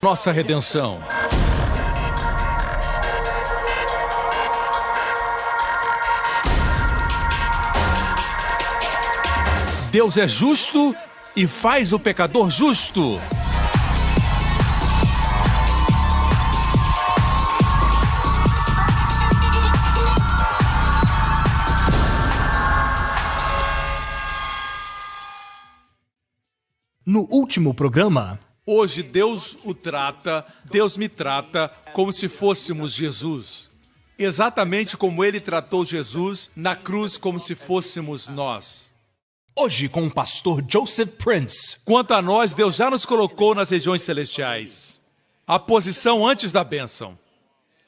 Nossa redenção. Deus é justo e faz o pecador justo. No último programa, Hoje Deus me trata como se fôssemos Jesus. Exatamente como Ele tratou Jesus na cruz como se fôssemos nós. hoje com o pastor Joseph Prince. Quanto a nós, Deus já nos colocou nas regiões celestiais. A posição antes da bênção.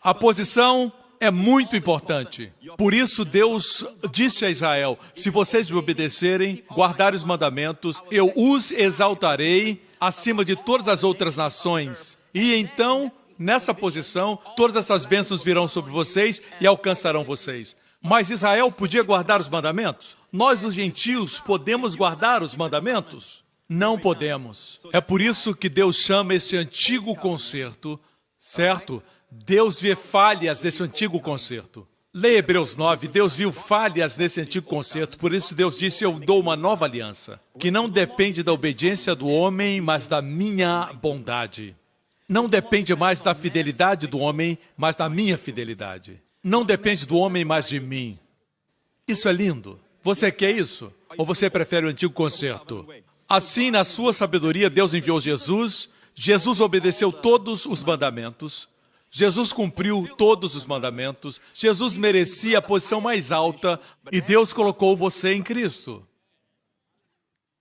A posição é muito importante. Por isso Deus disse a Israel, se vocês me obedecerem, guardarem os mandamentos, eu os exaltarei acima de todas as outras nações. E então, nessa posição, todas essas bênçãos virão sobre vocês e alcançarão vocês. Mas Israel podia guardar os mandamentos? Nós, os gentios, podemos guardar os mandamentos? Não podemos. É por isso que Deus chama esse antigo concerto, certo? Deus vê falhas nesse antigo concerto. Leia Hebreus 9, Deus viu falhas nesse antigo concerto, por isso Deus disse, eu dou uma nova aliança, que não depende da obediência do homem, mas da minha bondade. Não depende mais da fidelidade do homem, mas da minha fidelidade. Não depende do homem, mas de mim. Isso é lindo. Você quer isso? Ou você prefere o antigo concerto? Assim, na sua sabedoria, Deus enviou Jesus. Jesus obedeceu todos os mandamentos. Jesus cumpriu todos os mandamentos. Jesus merecia a posição mais alta e Deus colocou você em Cristo.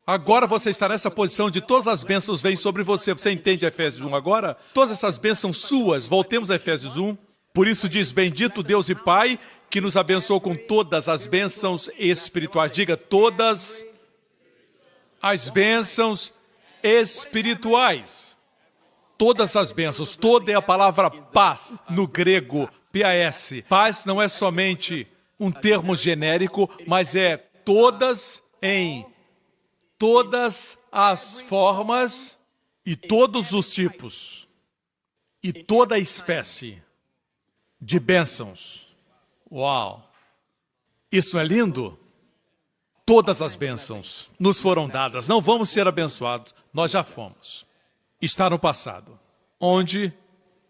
Agora você está nessa posição de todas as bênçãos vêm sobre você. Você entende Efésios 1 agora? Todas essas bênçãos suas. Voltemos a Efésios 1. Por isso diz, bendito Deus e Pai, que nos abençoou com todas as bênçãos espirituais. Diga, todas as bênçãos espirituais. Todas as bênçãos, toda é a palavra paz, no grego, P-A-S. Paz não é somente um termo genérico, mas é todas em todas as formas e todos os tipos e toda espécie de bênçãos. Uau! Isso é lindo? Todas as bênçãos nos foram dadas. Não vamos ser abençoados, nós já fomos. Está no passado. Onde?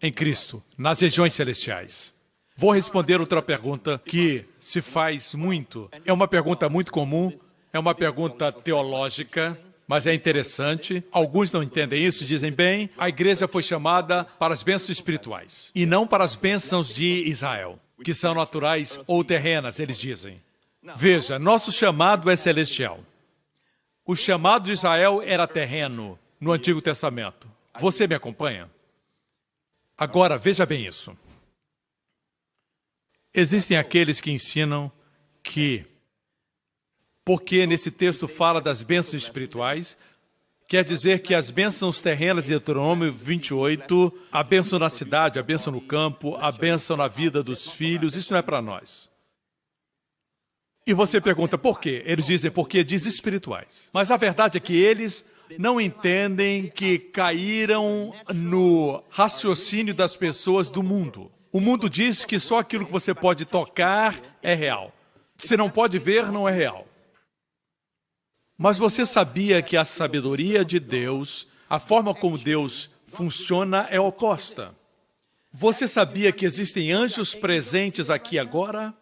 Em Cristo, nas regiões celestiais. Vou responder outra pergunta que se faz muito. É uma pergunta muito comum, é uma pergunta teológica, mas é interessante. Alguns não entendem isso e dizem, bem, a igreja foi chamada para as bênçãos espirituais e não para as bênçãos de Israel, que são naturais ou terrenas, eles dizem. Veja, nosso chamado é celestial. O chamado de Israel era terreno no Antigo Testamento. Você me acompanha? Agora, veja bem isso. Existem aqueles que ensinam que, porque nesse texto fala das bênçãos espirituais, quer dizer que as bênçãos terrenas de Deuteronômio 28, a bênção na cidade, a bênção no campo, a bênção na vida dos filhos, isso não é para nós. E você pergunta, por quê? Eles dizem, porque diz espirituais. Mas a verdade é que eles não entendem que caíram no raciocínio das pessoas do mundo. O mundo diz que só aquilo que você pode tocar é real. Se não pode ver, não é real. Mas você sabia que a sabedoria de Deus, a forma como Deus funciona é oposta. Você sabia que existem anjos presentes aqui agora?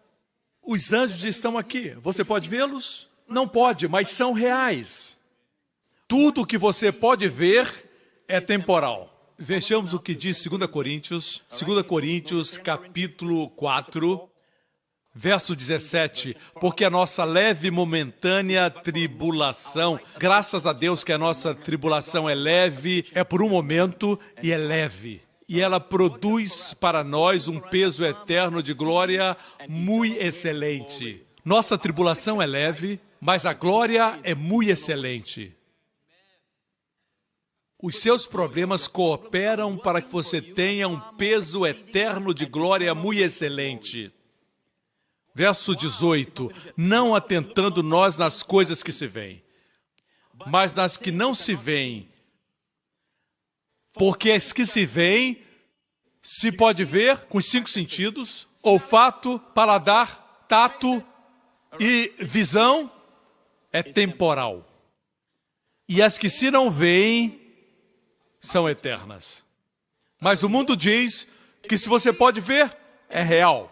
Os anjos estão aqui. Você pode vê-los? Não pode, mas são reais. Tudo o que você pode ver é temporal. Vejamos o que diz 2 Coríntios, capítulo 4, verso 17. Porque a nossa leve e momentânea tribulação, graças a Deus que a nossa tribulação é leve, é por um momento e é leve. E ela produz para nós um peso eterno de glória muito excelente. Nossa tribulação é leve, mas a glória é muito excelente. Os seus problemas cooperam para que você tenha um peso eterno de glória muito excelente. Verso 18. Não atentando nós nas coisas que se veem, mas nas que não se veem. Porque as que se veem, se pode ver com os 5 sentidos: olfato, paladar, tato e visão, é temporal. E as que se não veem, são eternas. Mas o mundo diz que se você pode ver, é real.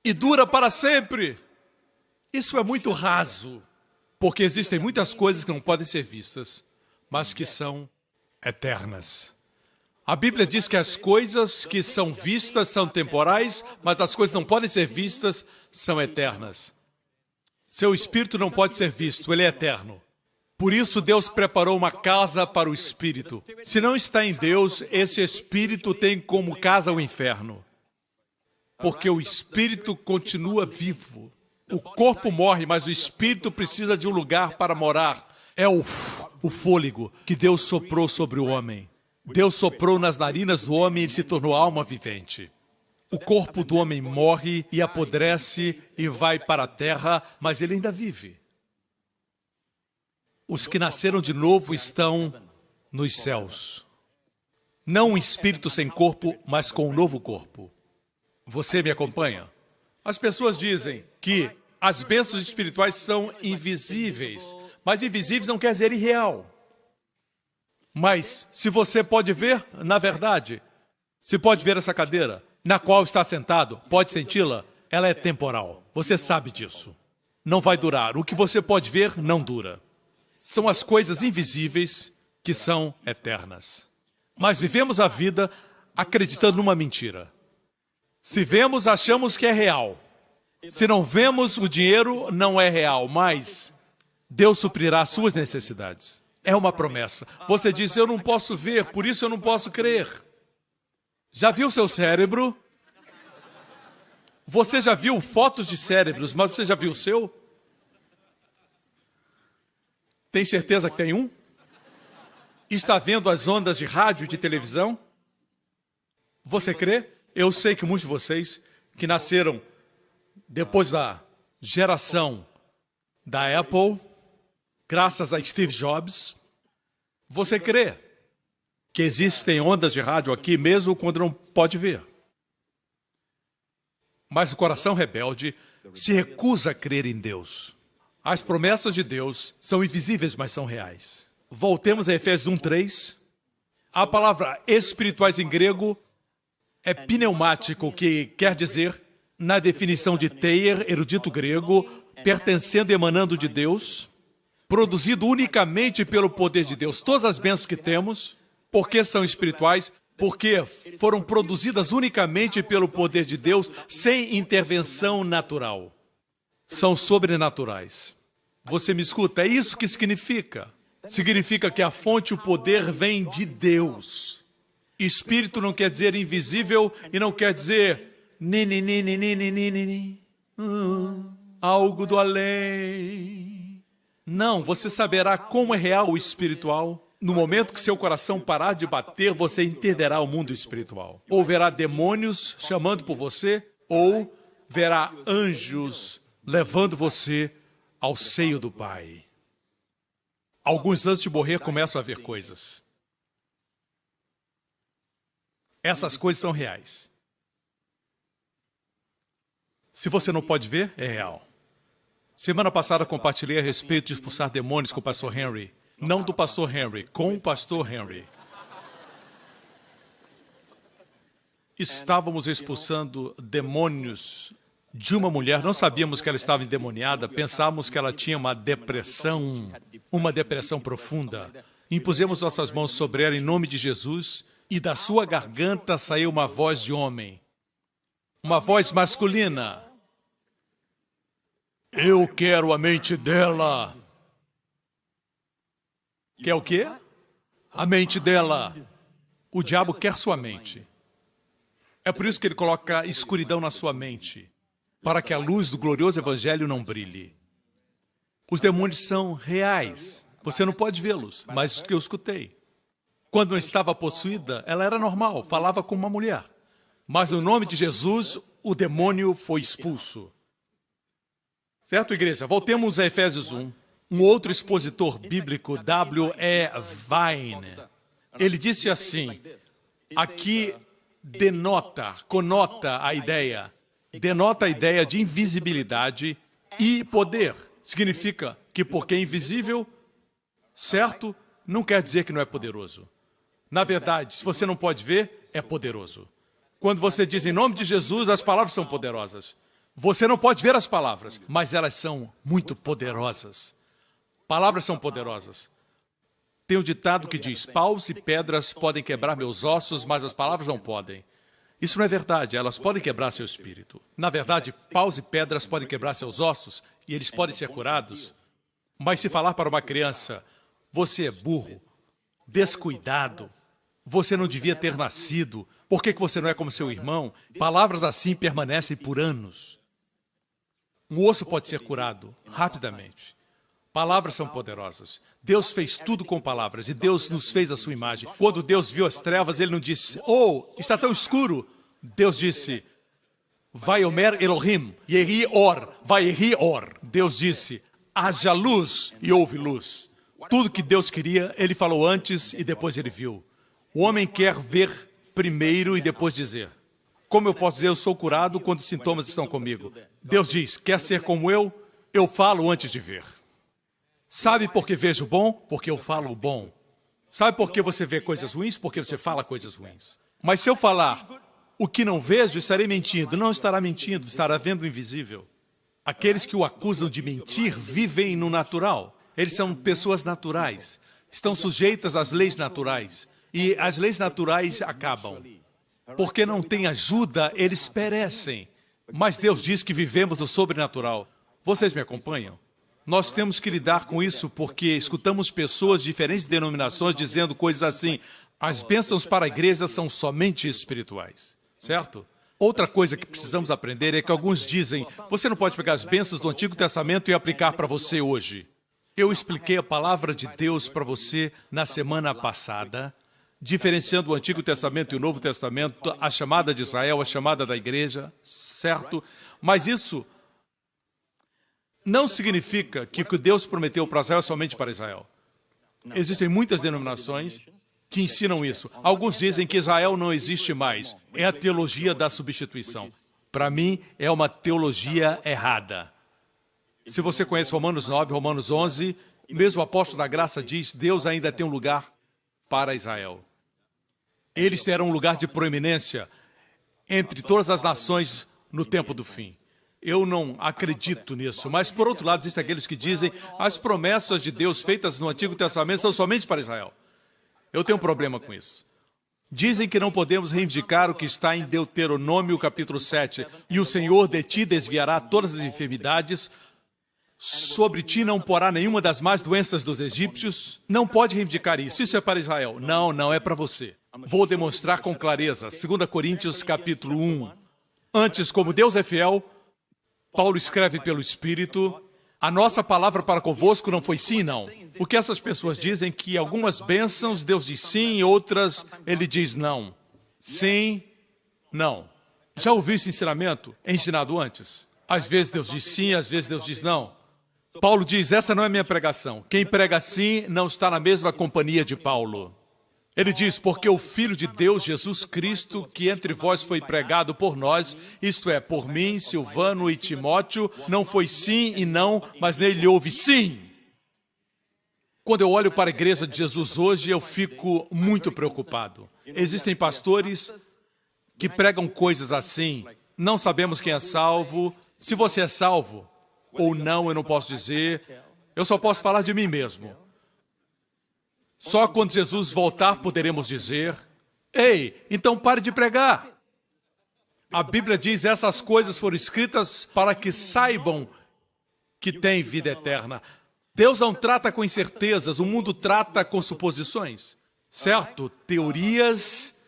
E dura para sempre. Isso é muito raso, porque existem muitas coisas que não podem ser vistas, mas que são eternas. A Bíblia diz que as coisas que são vistas são temporais, mas as coisas que não podem ser vistas são eternas. Seu espírito não pode ser visto, ele é eterno. Por isso Deus preparou uma casa para o espírito. Se não está em Deus, esse espírito tem como casa o inferno. Porque o espírito continua vivo. O corpo morre, mas o espírito precisa de um lugar para morar. É o fôlego que Deus soprou sobre o homem. Deus soprou nas narinas do homem e ele se tornou alma vivente. O corpo do homem morre e apodrece e vai para a terra, mas ele ainda vive. Os que nasceram de novo estão nos céus. Não um espírito sem corpo, mas com um novo corpo. Você me acompanha? As pessoas dizem que as bênçãos espirituais são invisíveis, mas invisíveis não quer dizer irreal. Mas se você pode ver, na verdade, se pode ver essa cadeira na qual está sentado, pode senti-la, ela é temporal. Você sabe disso. Não vai durar. O que você pode ver não dura. São as coisas invisíveis que são eternas. Mas vivemos a vida acreditando numa mentira. Se vemos, achamos que é real. Se não vemos, o dinheiro não é real, mas Deus suprirá as suas necessidades. É uma promessa. Você diz, eu não posso ver, por isso eu não posso crer. Já viu seu cérebro? Você já viu fotos de cérebros, mas você já viu o seu? Tem certeza que tem um? Está vendo as ondas de rádio e de televisão? Você crê? Eu sei que muitos de vocês que nasceram depois da geração da Apple, graças a Steve Jobs, você crê que existem ondas de rádio aqui mesmo quando não pode ver. Mas o coração rebelde se recusa a crer em Deus. As promessas de Deus são invisíveis, mas são reais. Voltemos a Efésios 1:3. A palavra espirituais em grego é pneumático, que quer dizer, na definição de Thayer, erudito grego, pertencendo e emanando de Deus, produzido unicamente pelo poder de Deus. Todas as bênçãos que temos, porque são espirituais, porque foram produzidas unicamente pelo poder de Deus, sem intervenção natural. São sobrenaturais. Você me escuta? É isso que significa. Significa que a fonte, o poder, vem de Deus. Espírito não quer dizer invisível e não quer dizer algo do além. Não, você saberá como é real o espiritual. No momento que seu coração parar de bater, você entenderá o mundo espiritual. Ou verá demônios chamando por você, ou verá anjos levando você ao seio do Pai. Alguns antes de morrer começam a ver coisas. Essas coisas são reais. Se você não pode ver, é real. Semana passada compartilhei a respeito de expulsar demônios com o pastor Henry. Não do pastor Henry, com o pastor Henry. Estávamos expulsando demônios de uma mulher. Não sabíamos que ela estava endemoniada, pensávamos que ela tinha uma depressão profunda. Impusemos nossas mãos sobre ela em nome de Jesus e da sua garganta saiu uma voz de homem. Uma voz masculina. Eu quero a mente dela. Quer o quê? A mente dela. O diabo quer sua mente. É por isso que ele coloca escuridão na sua mente, para que a luz do glorioso evangelho não brilhe. Os demônios são reais. Você não pode vê-los, mas que eu escutei. Quando não estava possuída, ela era normal, falava como uma mulher. Mas no nome de Jesus, o demônio foi expulso. Certo, igreja? Voltemos a Efésios 1. Um outro expositor bíblico, W.E. Vine, Ele disse assim, aqui conota a ideia de invisibilidade e poder. Significa que porque é invisível, certo, não quer dizer que não é poderoso. Na verdade, se você não pode ver, é poderoso. Quando você diz em nome de Jesus, as palavras são poderosas. Você não pode ver as palavras, mas elas são muito poderosas. Palavras são poderosas. Tem um ditado que diz, paus e pedras podem quebrar meus ossos, mas as palavras não podem. Isso não é verdade, elas podem quebrar seu espírito. Na verdade, paus e pedras podem quebrar seus ossos e eles podem ser curados. Mas se falar para uma criança, você é burro, descuidado, você não devia ter nascido, por que você não é como seu irmão? Palavras assim permanecem por anos. Um osso pode ser curado rapidamente. Palavras são poderosas. Deus fez tudo com palavras e Deus nos fez a sua imagem. Quando Deus viu as trevas, Ele não disse, oh, está tão escuro. Deus disse, Vaiomer Elohim, Yehi Or, Vayehi Or. Deus disse, haja luz e houve luz. Tudo que Deus queria, Ele falou antes e depois Ele viu. O homem quer ver primeiro e depois dizer. Como eu posso dizer, eu sou curado quando os sintomas estão comigo? Deus diz, quer ser como eu? Eu falo antes de ver. Sabe por que vejo bom? Porque eu falo bom. Sabe por que você vê coisas ruins? Porque você fala coisas ruins. Mas se eu falar o que não vejo, estarei mentindo. Não estará mentindo, estará vendo o invisível. Aqueles que o acusam de mentir vivem no natural. Eles são pessoas naturais. Estão sujeitas às leis naturais. E as leis naturais acabam. Porque não tem ajuda, eles perecem. Mas Deus diz que vivemos no sobrenatural. Vocês me acompanham? Nós temos que lidar com isso porque escutamos pessoas de diferentes denominações dizendo coisas assim, as bênçãos para a igreja são somente espirituais, certo? Outra coisa que precisamos aprender é que alguns dizem, você não pode pegar as bênçãos do Antigo Testamento e aplicar para você hoje. Eu expliquei a palavra de Deus para você na semana passada, diferenciando o Antigo Testamento e o Novo Testamento, a chamada de Israel, a chamada da igreja, certo? Mas isso não significa que o que Deus prometeu para Israel é somente para Israel. Existem muitas denominações que ensinam isso. Alguns dizem que Israel não existe mais. É a teologia da substituição. Para mim, é uma teologia errada. Se você conhece Romanos 9, Romanos 11, mesmo o apóstolo da graça diz, Deus ainda tem um lugar para Israel. Eles terão um lugar de proeminência entre todas as nações no tempo do fim. Eu não acredito nisso, mas por outro lado existem aqueles que dizem as promessas de Deus feitas no Antigo Testamento são somente para Israel. Eu tenho um problema com isso. Dizem que não podemos reivindicar o que está em Deuteronômio capítulo 7. E o Senhor de ti desviará todas as enfermidades, sobre ti não porá nenhuma das más doenças dos egípcios. Não pode reivindicar isso. Isso é para Israel. Não, não é para você. Vou demonstrar com clareza. 2 Coríntios capítulo 1. Antes, como Deus é fiel, Paulo escreve pelo Espírito, a nossa palavra para convosco não foi sim e não. O que essas pessoas dizem que algumas bênçãos Deus diz sim e outras ele diz não. Sim, não. Já ouviu esse ensinamento? É ensinado antes. Às vezes Deus diz sim, às vezes Deus diz não. Paulo diz, essa não é minha pregação. Quem prega sim não está na mesma companhia de Paulo. Ele diz, porque o Filho de Deus, Jesus Cristo, que entre vós foi pregado por nós, isto é, por mim, Silvano e Timóteo, não foi sim e não, mas nele houve sim. Quando eu olho para a igreja de Jesus hoje, eu fico muito preocupado. Existem pastores que pregam coisas assim, não sabemos quem é salvo, se você é salvo ou não, eu não posso dizer, eu só posso falar de mim mesmo. Só quando Jesus voltar poderemos dizer, ei, então pare de pregar. A Bíblia diz, essas coisas foram escritas para que saibam que têm vida eterna. Deus não trata com incertezas, o mundo trata com suposições, certo? Teorias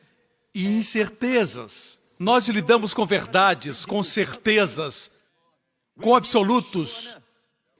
e incertezas. Nós lidamos com verdades, com certezas, com absolutos.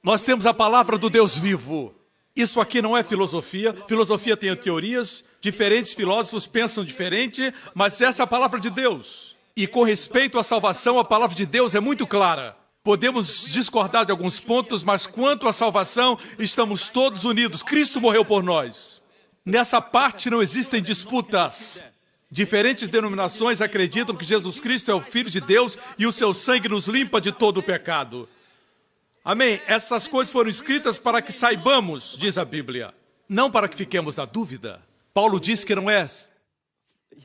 Nós temos a palavra do Deus vivo. Isso aqui não é filosofia. Filosofia tem teorias, diferentes filósofos pensam diferente, mas essa é a palavra de Deus. E com respeito à salvação, a palavra de Deus é muito clara. Podemos discordar de alguns pontos, mas quanto à salvação, estamos todos unidos. Cristo morreu por nós. Nessa parte não existem disputas. Diferentes denominações acreditam que Jesus Cristo é o Filho de Deus e o seu sangue nos limpa de todo o pecado. Amém? Essas coisas foram escritas para que saibamos, diz a Bíblia, não para que fiquemos na dúvida. Paulo diz que não é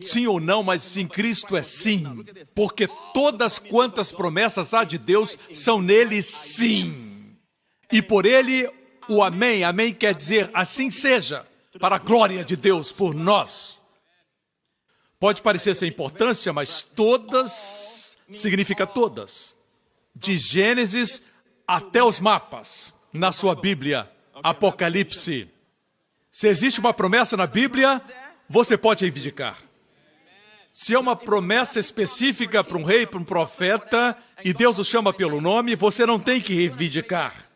sim ou não, mas em Cristo é sim, porque todas quantas promessas há de Deus são nele sim. E por ele o amém, amém quer dizer assim seja, para a glória de Deus por nós. Pode parecer sem importância, mas todas significa todas. De Gênesis até os mapas, na sua Bíblia, Apocalipse. Se existe uma promessa na Bíblia, você pode reivindicar. Se é uma promessa específica para um rei, para um profeta, e Deus o chama pelo nome, você não tem que reivindicar.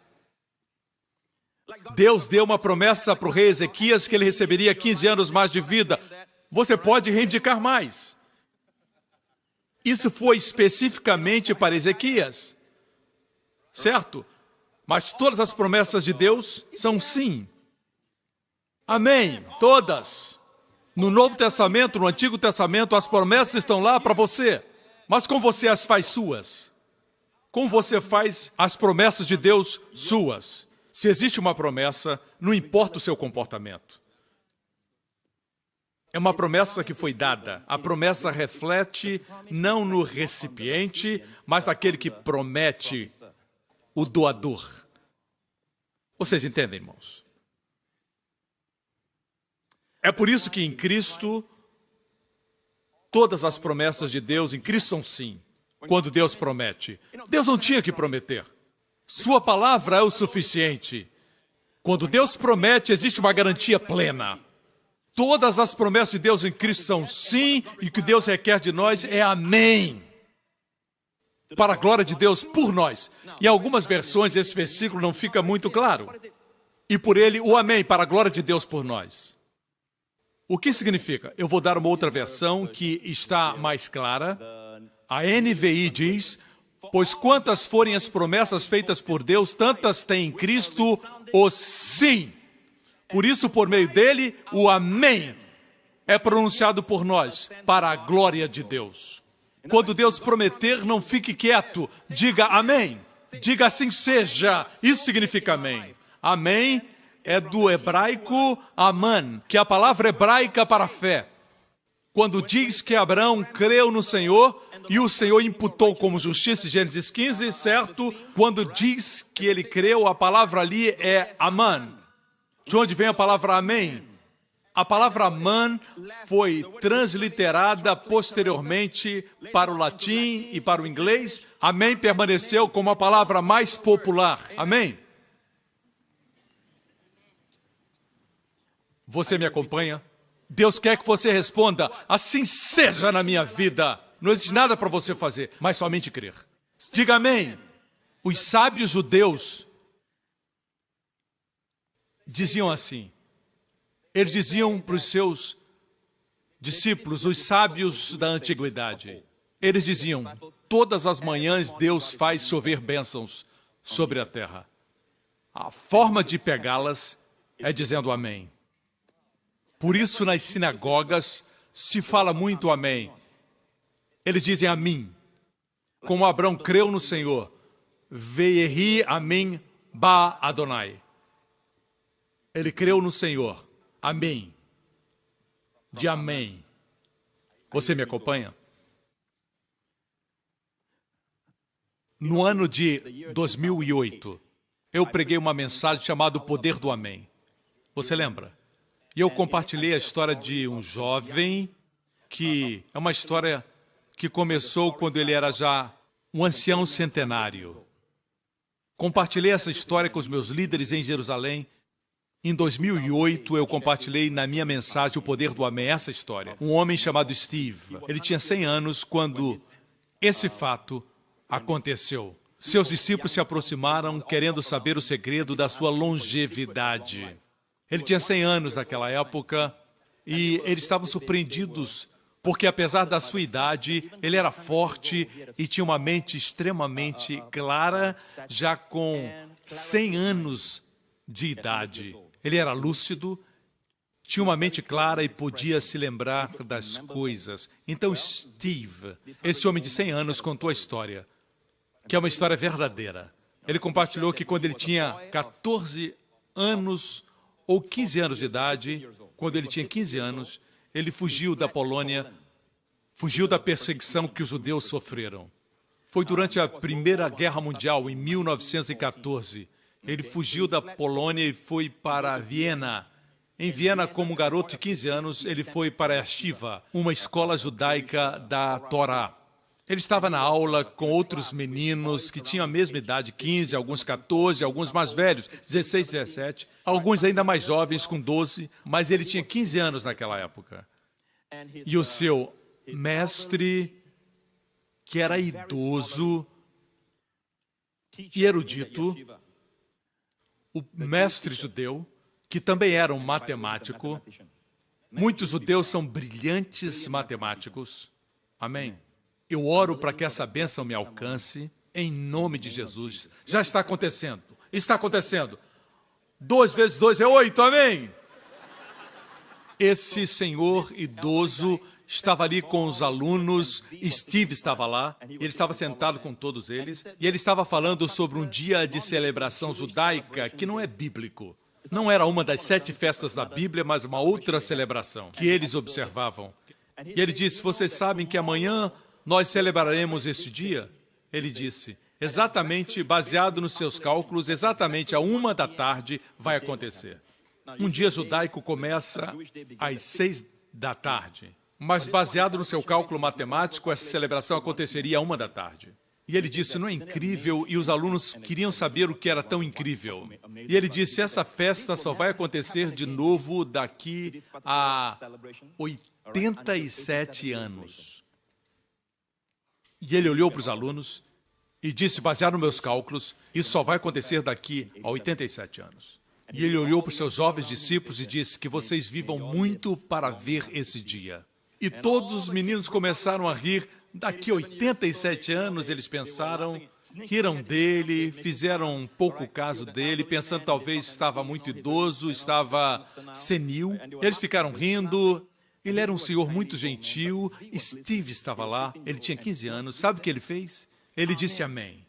Deus deu uma promessa para o rei Ezequias que ele receberia 15 anos mais de vida. Você pode reivindicar mais. Isso foi especificamente para Ezequias. Certo? Mas todas as promessas de Deus são sim. Amém. Todas. No Novo Testamento, no Antigo Testamento, as promessas estão lá para você. Mas como você as faz suas? Como você faz as promessas de Deus suas? Se existe uma promessa, não importa o seu comportamento. É uma promessa que foi dada. A promessa reflete não no recipiente, mas naquele que promete, o doador. Vocês entendem, irmãos? É por isso que em Cristo, todas as promessas de Deus em Cristo são sim. Quando Deus promete. Deus não tinha que prometer. Sua palavra é o suficiente. Quando Deus promete, existe uma garantia plena. Todas as promessas de Deus em Cristo são sim, e o que Deus requer de nós é amém. Para a glória de Deus por nós. Em algumas versões esse versículo não fica muito claro. E por ele o amém, para a glória de Deus por nós. O que significa? Eu vou dar uma outra versão que está mais clara. A NVI diz, pois quantas forem as promessas feitas por Deus, tantas tem em Cristo o sim. Por isso, por meio dele, o amém é pronunciado por nós, para a glória de Deus. Quando Deus prometer, não fique quieto, diga amém. Diga assim seja, isso significa amém. Amém é do hebraico aman, que é a palavra hebraica para fé. Quando diz que Abraão creu no Senhor, e o Senhor imputou como justiça, Gênesis 15, certo? Quando diz que ele creu, a palavra ali é aman. De onde vem a palavra amém? A palavra aman foi transliterada posteriormente para o latim e para o inglês. Amém permaneceu como a palavra mais popular. Amém? Você me acompanha? Deus quer que você responda, assim seja na minha vida. Não existe nada para você fazer, mas somente crer. Diga amém. Os sábios judeus diziam assim. Eles diziam para os seus discípulos, os sábios da antiguidade. Eles diziam, todas as manhãs Deus faz chover bênçãos sobre a terra. A forma de pegá-las é dizendo amém. Por isso, nas sinagogas, se fala muito amém. Eles dizem amém. Como Abraão creu no Senhor. Ve'ehi amém ba Adonai. Ele creu no Senhor. Amém. De amém. Você me acompanha? No ano de 2008, eu preguei uma mensagem chamada O Poder do Amém. Você lembra? E eu compartilhei a história de um jovem que é uma história que começou quando ele era já um ancião centenário. Compartilhei essa história com os meus líderes em Jerusalém. Em 2008, eu compartilhei na minha mensagem O Poder do Amém, essa história. Um homem chamado Steve. Ele tinha 100 anos quando esse fato aconteceu. Seus discípulos se aproximaram querendo saber o segredo da sua longevidade. Ele tinha 100 anos naquela época e eles estavam surpreendidos porque, apesar da sua idade, ele era forte e tinha uma mente extremamente clara, já com 100 anos de idade. Ele era lúcido, tinha uma mente clara e podia se lembrar das coisas. Então Steve, esse homem de 100 anos, contou a história, que é uma história verdadeira. Ele compartilhou que quando ele tinha 14 anos ou 15 anos de idade, quando ele tinha 15 anos, ele fugiu da Polônia, fugiu da perseguição que os judeus sofreram. Foi durante a Primeira Guerra Mundial, em 1914. Ele fugiu da Polônia e foi para Viena. Em Viena, como garoto de 15 anos, ele foi para a Shiva, uma escola judaica da Torá. Ele estava na aula com outros meninos que tinham a mesma idade, 15, alguns 14, alguns mais velhos, 16, 17, alguns ainda mais jovens, com 12, mas ele tinha 15 anos naquela época. E o seu mestre, que era idoso e erudito, o mestre judeu, que também era um matemático. Muitos judeus são brilhantes matemáticos. Amém? Eu oro para que essa bênção me alcance, em nome de Jesus. Já está acontecendo. Está acontecendo. 2 vezes 2 é 8, amém? Esse senhor idoso estava ali com os alunos, Steve estava lá, ele estava sentado com todos eles, e ele estava falando sobre um dia de celebração judaica que não é bíblico. Não era uma das 7 festas da Bíblia, mas uma outra celebração que eles observavam. E ele disse, vocês sabem que amanhã nós celebraremos este dia? Ele disse, exatamente baseado nos seus cálculos, exatamente à 1h vai acontecer. Um dia judaico começa às 6h, mas baseado no seu cálculo matemático, essa celebração aconteceria à 1h. E ele disse, não é incrível? E os alunos queriam saber o que era tão incrível. E ele disse, essa festa só vai acontecer de novo daqui a 87 anos. E ele olhou para os alunos e disse, baseado nos meus cálculos, isso só vai acontecer daqui a 87 anos. E ele olhou para os seus jovens discípulos e disse, que vocês vivam muito para ver esse dia. E todos os meninos começaram a rir. Daqui a 87 anos, eles pensaram, riram dele, fizeram um pouco caso dele, pensando talvez estava muito idoso, estava senil. Eles ficaram rindo. Ele era um senhor muito gentil. Steve estava lá, ele tinha 15 anos. Sabe o que ele fez? Ele disse amém.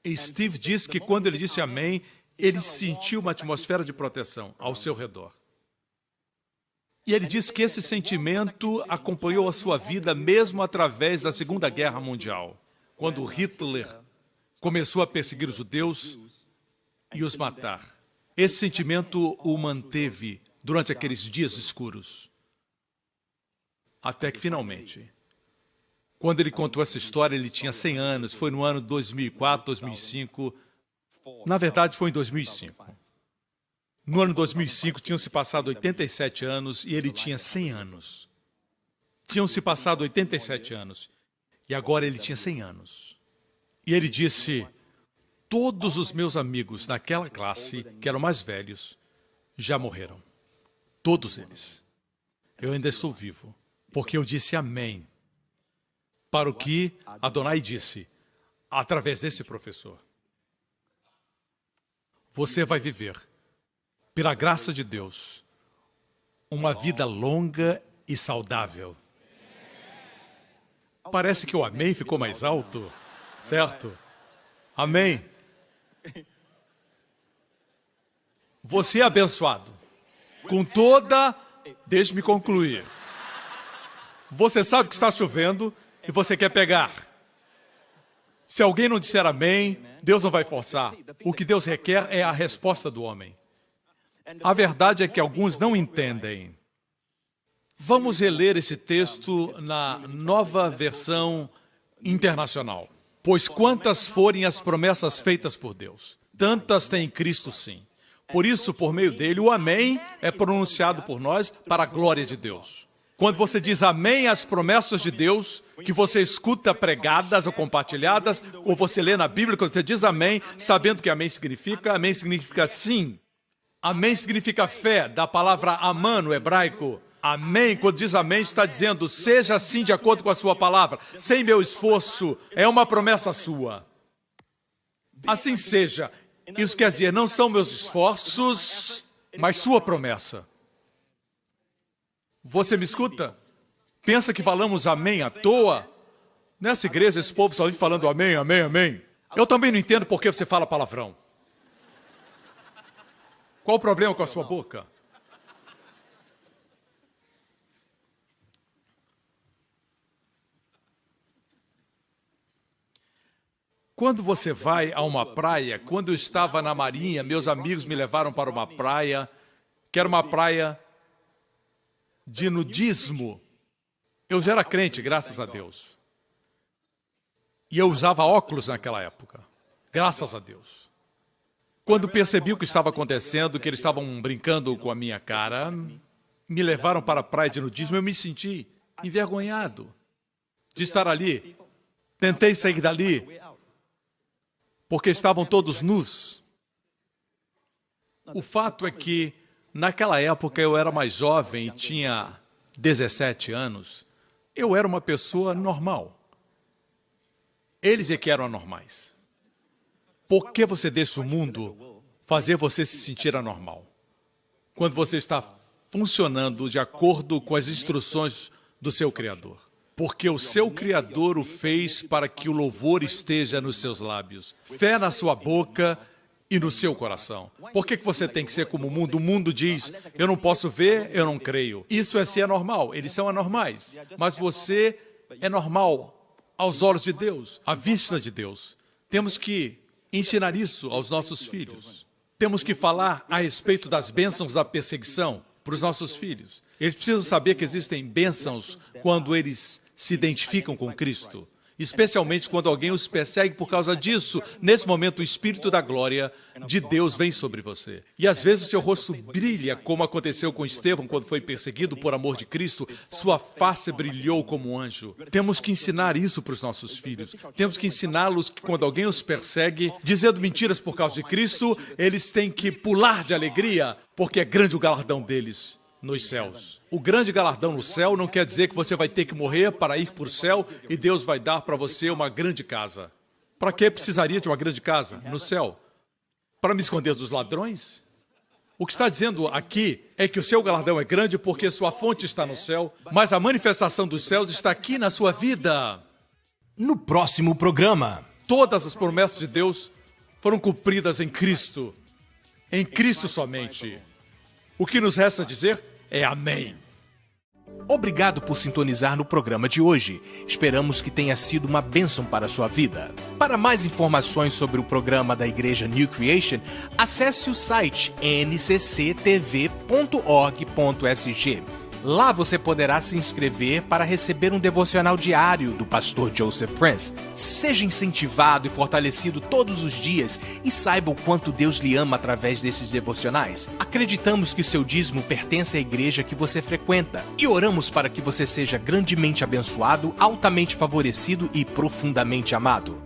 E Steve disse que quando ele disse amém, ele sentiu uma atmosfera de proteção ao seu redor. E ele disse que esse sentimento acompanhou a sua vida mesmo através da Segunda Guerra Mundial, quando Hitler começou a perseguir os judeus e os matar. Esse sentimento o manteve durante aqueles dias escuros. Até que, finalmente, quando ele contou essa história, ele tinha 100 anos, foi no ano 2004, 2005. Na verdade, foi em 2005. No ano 2005, tinham-se passado 87 anos e ele tinha 100 anos. Tinham-se passado 87 anos e agora ele tinha 100 anos. E ele disse, todos os meus amigos naquela classe, que eram mais velhos, já morreram. Todos eles. Eu ainda estou vivo, porque eu disse amém para o que Adonai disse, através desse professor. Você vai viver, pela graça de Deus, uma vida longa e saudável. Parece que o amém ficou mais alto, certo? Amém. Você é abençoado. Com toda... Deixe-me concluir. Você sabe que está chovendo e você quer pegar. Se alguém não disser amém, Deus não vai forçar. O que Deus requer é a resposta do homem. A verdade é que alguns não entendem. Vamos reler esse texto na Nova Versão Internacional. Pois quantas forem as promessas feitas por Deus, tantas tem em Cristo sim. Por isso, por meio dele, o amém é pronunciado por nós para a glória de Deus. Quando você diz amém às promessas de Deus, que você escuta pregadas ou compartilhadas, ou você lê na Bíblia, quando você diz amém, sabendo que amém significa sim. Amém significa fé, da palavra amã no hebraico. Amém, quando diz amém, está dizendo, seja assim de acordo com a sua palavra, sem meu esforço, é uma promessa sua. Assim seja. Isso quer dizer, não são meus esforços, mas sua promessa. Você me escuta? Pensa que falamos amém à toa? Nessa igreja, esse povo só vive falando amém, amém, amém. Eu também não entendo por que você fala palavrão. Qual o problema com a sua boca? Quando você vai a uma praia, quando eu estava na Marinha, meus amigos me levaram para uma praia, que era uma praia de nudismo. Eu já era crente, graças a Deus. E eu usava óculos naquela época, graças a Deus. Quando percebi o que estava acontecendo, que eles estavam brincando com a minha cara, me levaram para a praia de nudismo, eu me senti envergonhado de estar ali. Tentei sair dali, porque estavam todos nus. O fato é que, naquela época, eu era mais jovem e tinha 17 anos. Eu era uma pessoa normal. Eles é que eram anormais. Por que você deixa o mundo fazer você se sentir anormal? Quando você está funcionando de acordo com as instruções do seu Criador. Porque o seu Criador o fez para que o louvor esteja nos seus lábios, fé na sua boca e no seu coração. Por que você tem que ser como o mundo? O mundo diz, eu não posso ver, eu não creio. Isso é ser anormal, eles são anormais. Mas você é normal aos olhos de Deus, à vista de Deus. Temos que ensinar isso aos nossos filhos. Temos que falar a respeito das bênçãos da perseguição para os nossos filhos. Eles precisam saber que existem bênçãos quando eles se identificam com Cristo. Especialmente quando alguém os persegue por causa disso. Nesse momento, o Espírito da glória de Deus vem sobre você. E às vezes o seu rosto brilha, como aconteceu com Estevão quando foi perseguido por amor de Cristo. Sua face brilhou como um anjo. Temos que ensinar isso para os nossos filhos. Temos que ensiná-los que quando alguém os persegue, dizendo mentiras por causa de Cristo, eles têm que pular de alegria, porque é grande o galardão deles nos céus. O grande galardão no céu não quer dizer que você vai ter que morrer para ir para o céu e Deus vai dar para você uma grande casa. Para que precisaria de uma grande casa no céu? Para me esconder dos ladrões? O que está dizendo aqui é que o seu galardão é grande porque sua fonte está no céu, mas a manifestação dos céus está aqui na sua vida. No próximo programa, todas as promessas de Deus foram cumpridas em Cristo somente. O que nos resta dizer é amém. Obrigado por sintonizar no programa de hoje. Esperamos que tenha sido uma bênção para a sua vida. Para mais informações sobre o programa da Igreja New Creation, acesse o site ncctv.org.sg. Lá você poderá se inscrever para receber um devocional diário do pastor Joseph Prince. Seja incentivado e fortalecido todos os dias e saiba o quanto Deus lhe ama através desses devocionais. Acreditamos que seu dízimo pertence à igreja que você frequenta e oramos para que você seja grandemente abençoado, altamente favorecido e profundamente amado.